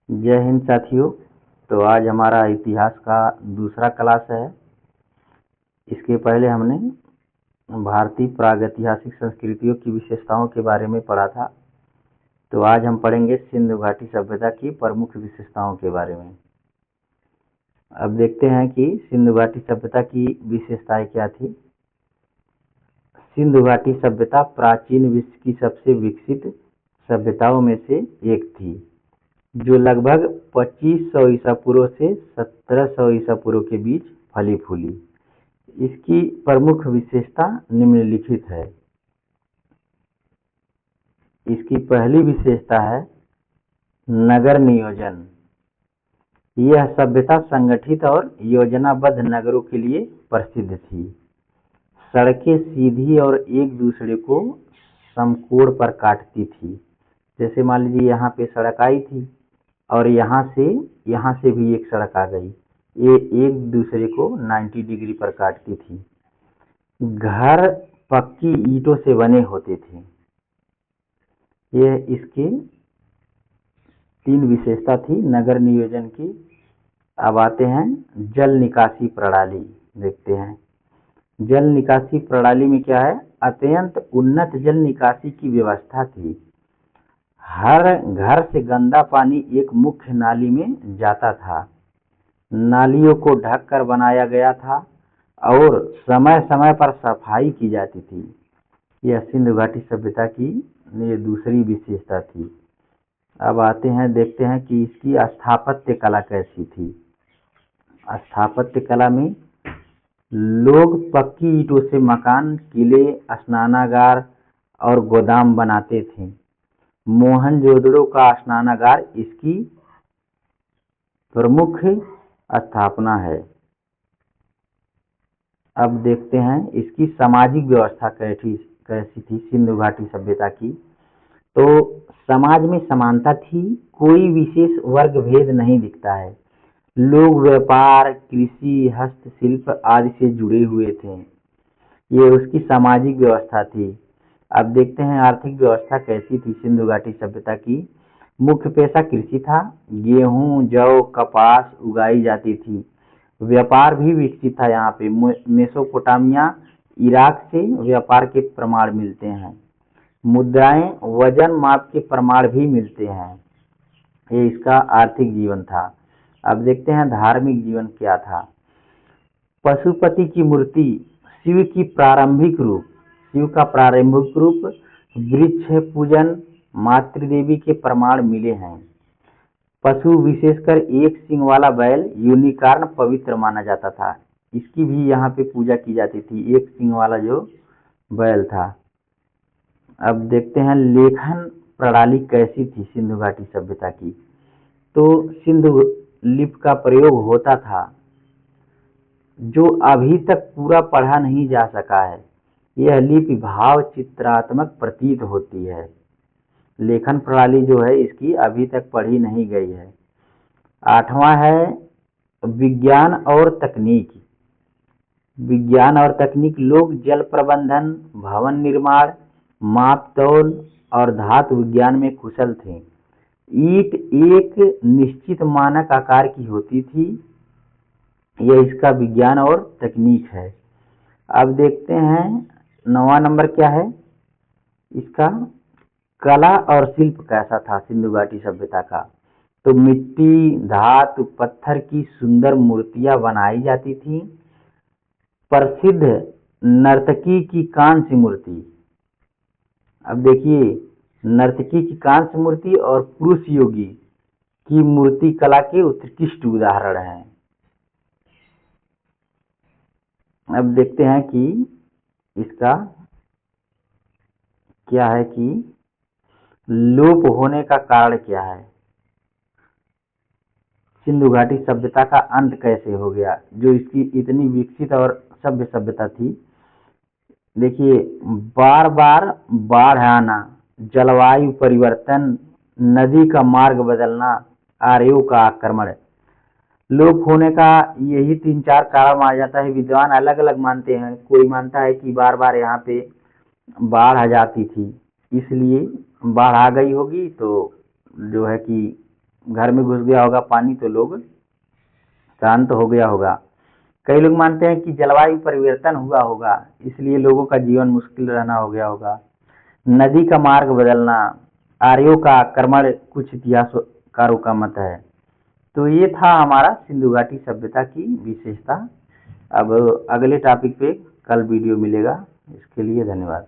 जय हिंद साथियों। तो आज हमारा इतिहास का दूसरा क्लास है। इसके पहले हमने भारतीय प्रागैतिहासिक संस्कृतियों की विशेषताओं के बारे में पढ़ा था। तो आज हम पढ़ेंगे सिंधु घाटी सभ्यता की प्रमुख विशेषताओं के बारे में। अब देखते हैं कि सिंधु घाटी सभ्यता की विशेषताएं क्या थी। सिंधु घाटी सभ्यता प्राचीन विश्व की सबसे विकसित सभ्यताओं में से एक थी, जो लगभग 2500 ईसा पूर्व से 1700 ईसा पूर्व के बीच फली फूली। इसकी प्रमुख विशेषता निम्नलिखित है। इसकी पहली विशेषता है नगर नियोजन। यह सभ्यता संगठित और योजनाबद्ध नगरों के लिए प्रसिद्ध थी। सड़कें सीधी और एक दूसरे को समकोण पर काटती थी। जैसे मान लीजिए यहाँ पे सड़क आई थी और यहाँ से भी एक सड़क आ गई, ये एक दूसरे को 90 डिग्री पर काटती थी। घर पक्की ईंटों से बने होते थे। यह इसके 3 विशेषता थी नगर नियोजन की। अब आते हैं जल निकासी प्रणाली। देखते हैं जल निकासी प्रणाली में क्या है। अत्यंत उन्नत जल निकासी की व्यवस्था थी। हर घर से गंदा पानी एक मुख्य नाली में जाता था। नालियों को ढककर बनाया गया था और समय समय पर सफाई की जाती थी। यह सिंधु घाटी सभ्यता की ये दूसरी विशेषता थी। अब आते हैं, देखते हैं कि इसकी स्थापत्य कला कैसी थी। स्थापत्य कला में लोग पक्की ईंटों से मकान, किले, स्नानागार और गोदाम बनाते थे। मोहनजोदड़ो का स्नानागार इसकी प्रमुख स्थापना है। अब देखते हैं इसकी सामाजिक व्यवस्था कैसी थी सिंधु घाटी सभ्यता की। तो समाज में समानता थी, कोई विशेष वर्ग भेद नहीं दिखता है। लोग व्यापार, कृषि, हस्तशिल्प आदि से जुड़े हुए थे। ये उसकी सामाजिक व्यवस्था थी। अब देखते हैं आर्थिक व्यवस्था कैसी थी सिंधु घाटी सभ्यता की। मुख्य पेशा कृषि था। गेहूं, जौ, कपास उगाई जाती थी। व्यापार भी विकसित था। यहाँ पे मेसोपोटामिया, इराक से व्यापार के प्रमाण मिलते हैं। मुद्राएं, वजन माप के प्रमाण भी मिलते हैं। ये इसका आर्थिक जीवन था। अब देखते हैं धार्मिक जीवन क्या था। पशुपति की मूर्ति, शिव का प्रारंभिक रूप, वृक्ष पूजन, मातृदेवी के प्रमाण मिले हैं। पशु विशेषकर एक सींग वाला बैल यूनिकॉर्न पवित्र माना जाता था। इसकी भी यहाँ पे पूजा की जाती थी, एक सींग वाला जो बैल था। अब देखते हैं लेखन प्रणाली कैसी थी सिंधु घाटी सभ्यता की। तो सिंधु लिपि का प्रयोग होता था, जो अभी तक पूरा पढ़ा नहीं जा सका है। यह लिपि भाव चित्रात्मक प्रतीत होती है। लेखन प्रणाली जो है इसकी अभी तक पढ़ी नहीं गई है। 8वां है विज्ञान और तकनीक। विज्ञान और तकनीक, लोग जल प्रबंधन, भवन निर्माण, माप तौल और धातु विज्ञान में कुशल थे। ईंट एक निश्चित मानक आकार की होती थी। यह इसका विज्ञान और तकनीक है। अब देखते हैं 9वां नंबर क्या है इसका। कला और शिल्प कैसा था सिंधु घाटी सभ्यता का। तो मिट्टी, धातु, पत्थर की सुंदर मूर्तियां बनाई जाती थी। प्रसिद्ध नर्तकी की कांस्य मूर्ति। अब देखिए नर्तकी की कांस्य मूर्ति और पुरुष योगी की मूर्ति कला के उत्कृष्ट उदाहरण हैं। अब देखते हैं कि इसका क्या है कि लोप होने का कारण क्या है। सिंधु घाटी सभ्यता का अंत कैसे हो गया, जो इसकी इतनी विकसित और सभ्य सभ्यता थी। देखिए बार बार बाढ़ आना, जलवायु परिवर्तन, नदी का मार्ग बदलना, आर्यों का आक्रमण, लोप होने का यही 3-4 कारण माना जाता है। विद्वान अलग अलग मानते हैं। कोई मानता है कि बार बार यहाँ पे बाढ़ आ जाती थी, इसलिए बाढ़ आ गई होगी, तो जो है कि घर में घुस गया होगा पानी तो लोग शांत हो गया होगा। कई लोग मानते हैं कि जलवायु परिवर्तन हुआ होगा, इसलिए लोगों का जीवन मुश्किल रहना हो गया होगा। नदी का मार्ग बदलना, आर्यों का आक्रमण कुछ इतिहासकारों का मत है। तो ये था हमारा सिंधु घाटी सभ्यता की विशेषता। अब अगले टॉपिक पे कल वीडियो मिलेगा। इसके लिए धन्यवाद।